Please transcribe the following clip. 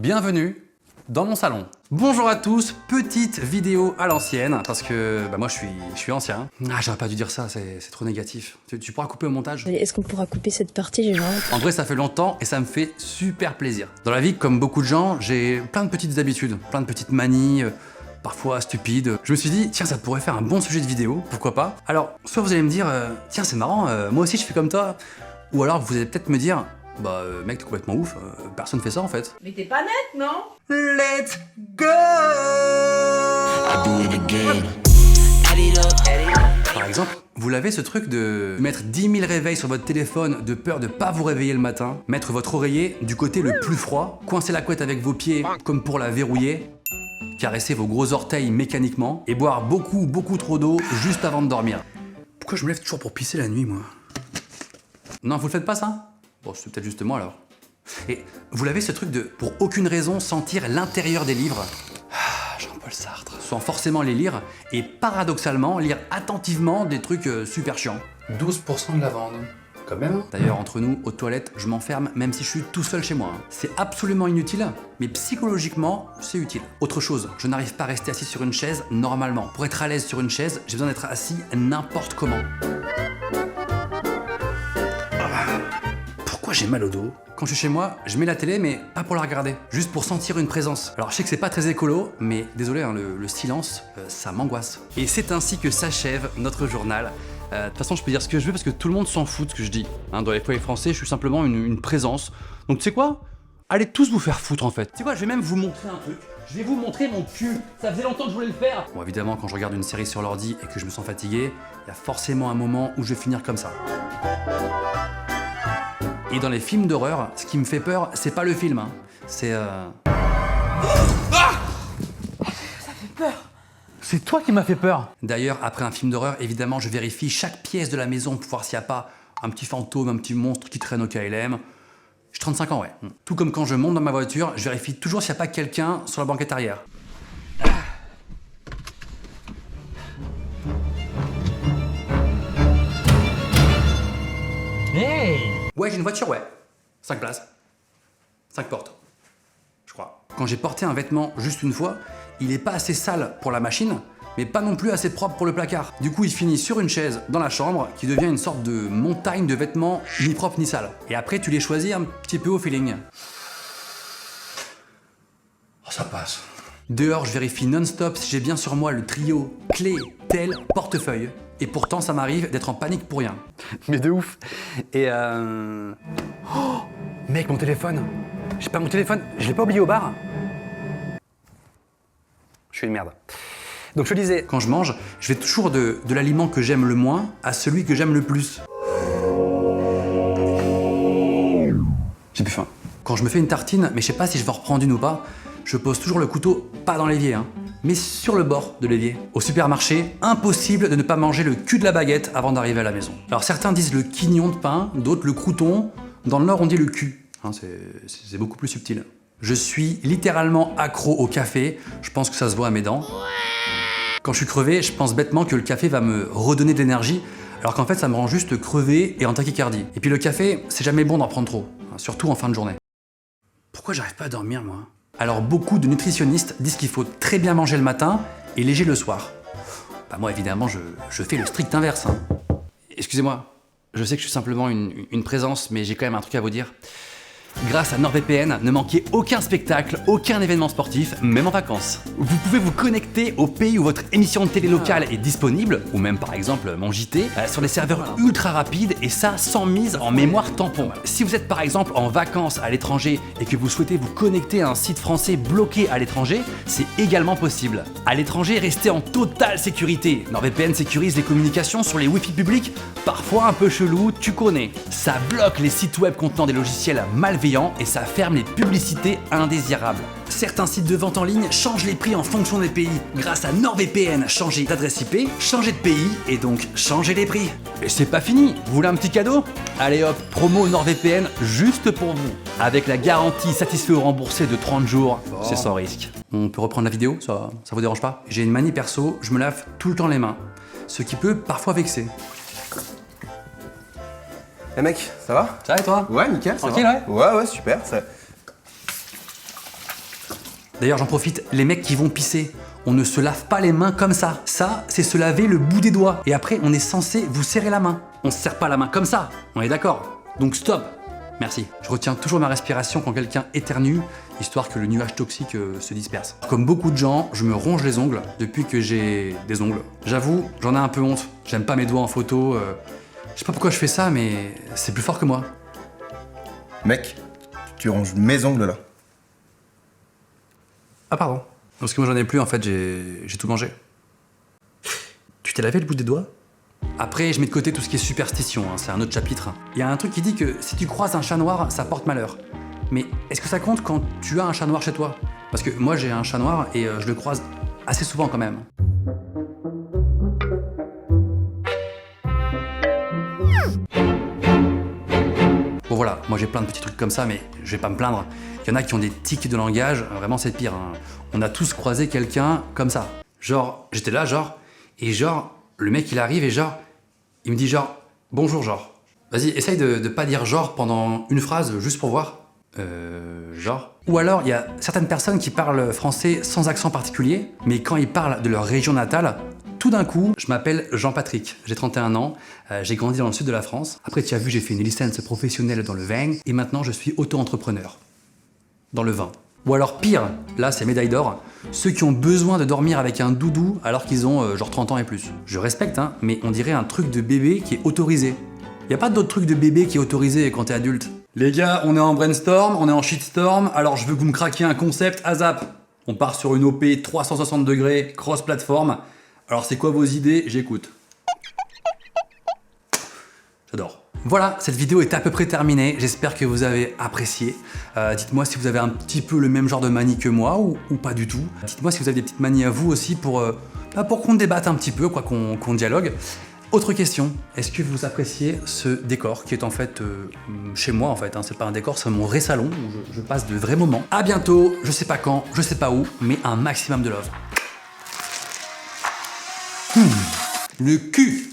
Bienvenue dans mon salon. Bonjour à tous, petite vidéo à l'ancienne, parce que moi je suis ancien. Ah, j'aurais pas dû dire ça, c'est trop négatif. Tu pourras couper au montage? Est-ce qu'on pourra couper cette partie? J'ai vraiment... En vrai, ça fait longtemps et ça me fait super plaisir. Dans la vie, comme beaucoup de gens, j'ai plein de petites habitudes, plein de petites manies, parfois stupides. Je me suis dit, tiens, ça pourrait faire un bon sujet de vidéo, pourquoi pas? Alors, soit vous allez me dire, tiens, c'est marrant, moi aussi je fais comme toi. Ou alors vous allez peut-être me dire, mec, t'es complètement ouf, personne fait ça en fait. Mais t'es pas net, non? Let's go! Par exemple, vous l'avez ce truc de mettre 10 000 réveils sur votre téléphone de peur de pas vous réveiller le matin, mettre votre oreiller du côté le plus froid, coincer la couette avec vos pieds comme pour la verrouiller, caresser vos gros orteils mécaniquement et boire beaucoup trop d'eau juste avant de dormir. Pourquoi je me lève toujours pour pisser la nuit, moi? Non, vous le faites pas ça? Bon, c'est peut-être juste moi alors. Et vous l'avez ce truc de, pour aucune raison, sentir l'intérieur des livres. Jean-Paul Sartre. Sans forcément les lire, et paradoxalement, lire attentivement des trucs super chiants. 12% de lavande. Quand même. D'ailleurs, entre nous, aux toilettes, je m'enferme même si je suis tout seul chez moi. C'est absolument inutile, mais psychologiquement, c'est utile. Autre chose, je n'arrive pas à rester assis sur une chaise normalement. Pour être à l'aise sur une chaise, j'ai besoin d'être assis n'importe comment. Pourquoi j'ai mal au dos? Quand je suis chez moi, je mets la télé, mais pas pour la regarder, juste pour sentir une présence. Alors je sais que c'est pas très écolo, mais désolé, hein, le silence, ça m'angoisse. Et c'est ainsi que s'achève notre journal. De toute façon, je peux dire ce que je veux parce que tout le monde s'en fout de ce que je dis. Hein, dans les foyers français, je suis simplement une présence. Donc tu sais quoi? Allez tous vous faire foutre en fait. Tu sais quoi, je vais même vous montrer un truc. Je vais vous montrer mon cul. Ça faisait longtemps que je voulais le faire. Bon, évidemment, quand je regarde une série sur l'ordi et que je me sens fatigué, il y a forcément un moment où je vais finir comme ça. Et dans les films d'horreur, ce qui me fait peur, c'est pas le film, hein. C'est Ça fait peur. C'est toi qui m'as fait peur. D'ailleurs, après un film d'horreur, évidemment, je vérifie chaque pièce de la maison pour voir s'il n'y a pas un petit fantôme, un petit monstre qui traîne au KLM. J'ai 35 ans, ouais. Tout comme quand je monte dans ma voiture, je vérifie toujours s'il n'y a pas quelqu'un sur la banquette arrière. Hey! Ouais, j'ai une voiture, ouais. 5 places. 5 portes. Je crois. Quand j'ai porté un vêtement juste une fois, il est pas assez sale pour la machine, mais pas non plus assez propre pour le placard. Du coup, il finit sur une chaise dans la chambre, qui devient une sorte de montagne de vêtements ni propres ni sales. Et après, tu les choisis un petit peu au feeling. Oh, ça passe. Dehors, je vérifie non-stop si j'ai bien sur moi le trio clé, tel, portefeuille. Et pourtant, ça m'arrive d'être en panique pour rien. Mais de ouf. Et Oh, mec, mon téléphone. J'ai pas mon téléphone. Je l'ai pas oublié au bar. Je suis une merde. Donc je disais, quand je mange, je vais toujours de l'aliment que j'aime le moins à celui que j'aime le plus. J'ai plus faim. Quand je me fais une tartine, mais je sais pas si je vais en reprendre une ou pas, je pose toujours le couteau, pas dans l'évier, hein, mais sur le bord de l'évier. Au supermarché, impossible de ne pas manger le cul de la baguette avant d'arriver à la maison. Alors certains disent le quignon de pain, d'autres le crouton. Dans le Nord, on dit le cul. Hein, c'est beaucoup plus subtil. Je suis littéralement accro au café. Je pense que ça se voit à mes dents. Quand je suis crevé, je pense bêtement que le café va me redonner de l'énergie, alors qu'en fait, ça me rend juste crevé et en tachycardie. Et puis le café, c'est jamais bon d'en prendre trop, hein, surtout en fin de journée. Pourquoi j'arrive pas à dormir, moi? Alors beaucoup de nutritionnistes disent qu'il faut très bien manger le matin et léger le soir. Moi, évidemment, je fais le strict inverse. Hein. Excusez-moi, je sais que je suis simplement une présence, mais j'ai quand même un truc à vous dire. Grâce à NordVPN, ne manquez aucun spectacle, aucun événement sportif, même en vacances. Vous pouvez vous connecter au pays où votre émission de télé locale est disponible, ou même par exemple mon JT, sur des serveurs ultra rapides et ça sans mise en mémoire tampon. Si vous êtes par exemple en vacances à l'étranger et que vous souhaitez vous connecter à un site français bloqué à l'étranger, c'est également possible. À l'étranger, restez en totale sécurité. NordVPN sécurise les communications sur les Wi-Fi publics, parfois un peu chelou, tu connais. Ça bloque les sites web contenant des logiciels malveillants et ça ferme les publicités indésirables. Certains sites de vente en ligne changent les prix en fonction des pays. Grâce à NordVPN, changez d'adresse IP, changez de pays et donc changez les prix. Et c'est pas fini, vous voulez un petit cadeau? Allez hop, promo NordVPN juste pour vous. Avec la garantie satisfait ou remboursé de 30 jours, c'est sans risque. On peut reprendre la vidéo, ça vous dérange pas? J'ai une manie perso, je me lave tout le temps les mains, ce qui peut parfois vexer. Eh mec, ça va? Ça va et toi? Ouais, nickel. Tranquille, ça va. Ouais, super. Ça... D'ailleurs, j'en profite, les mecs qui vont pisser, on ne se lave pas les mains comme ça. Ça, c'est se laver le bout des doigts. Et après, on est censé vous serrer la main. On se serre pas la main comme ça, on est d'accord? Donc stop. Merci. Je retiens toujours ma respiration quand quelqu'un éternue, histoire que le nuage toxique se disperse. Comme beaucoup de gens, je me ronge les ongles depuis que j'ai des ongles. J'avoue, j'en ai un peu honte. J'aime pas mes doigts en photo. Je sais pas pourquoi je fais ça, mais c'est plus fort que moi. Mec, tu ronges mes ongles là. Ah pardon. Parce que moi j'en ai plus, en fait, j'ai tout mangé. Tu t'es lavé le bout des doigts? Après, je mets de côté tout ce qui est superstition, hein, c'est un autre chapitre. Il y a un truc qui dit que si tu croises un chat noir, ça porte malheur. Mais est-ce que ça compte quand tu as un chat noir chez toi? Parce que moi j'ai un chat noir et je le croise assez souvent quand même. Bon voilà, moi j'ai plein de petits trucs comme ça, mais je vais pas me plaindre. Il y en a qui ont des tics de langage, vraiment c'est pire. Hein. On a tous croisé quelqu'un comme ça. Genre, j'étais là, et le mec il arrive et il me dit bonjour Vas-y, essaye de pas dire pendant une phrase, juste pour voir. Ou alors, il y a certaines personnes qui parlent français sans accent particulier, mais quand ils parlent de leur région natale, tout d'un coup, je m'appelle Jean-Patrick, j'ai 31 ans, j'ai grandi dans le sud de la France. Après, tu as vu, j'ai fait une licence professionnelle dans le vin, et maintenant je suis auto-entrepreneur. Dans le vin. Ou alors pire, là c'est médaille d'or, ceux qui ont besoin de dormir avec un doudou alors qu'ils ont 30 ans et plus. Je respecte, hein, mais on dirait un truc de bébé qui est autorisé. Y a pas d'autre truc de bébé qui est autorisé quand t'es adulte. Les gars, on est en brainstorm, on est en shitstorm, alors je veux que vous me craquiez un concept ASAP. On part sur une OP 360 degrés, cross-platform. Alors c'est quoi vos idées? J'écoute. J'adore. Voilà, cette vidéo est à peu près terminée, j'espère que vous avez apprécié. Dites-moi si vous avez un petit peu le même genre de manie que moi ou pas du tout. Dites-moi si vous avez des petites manies à vous aussi pour qu'on débatte un petit peu, qu'on dialogue. Autre question, est-ce que vous appréciez ce décor qui est en fait chez moi en fait, hein, c'est pas un décor, c'est mon vrai salon où je passe de vrais moments. À bientôt, je sais pas quand, je sais pas où, mais un maximum de love. Le cul.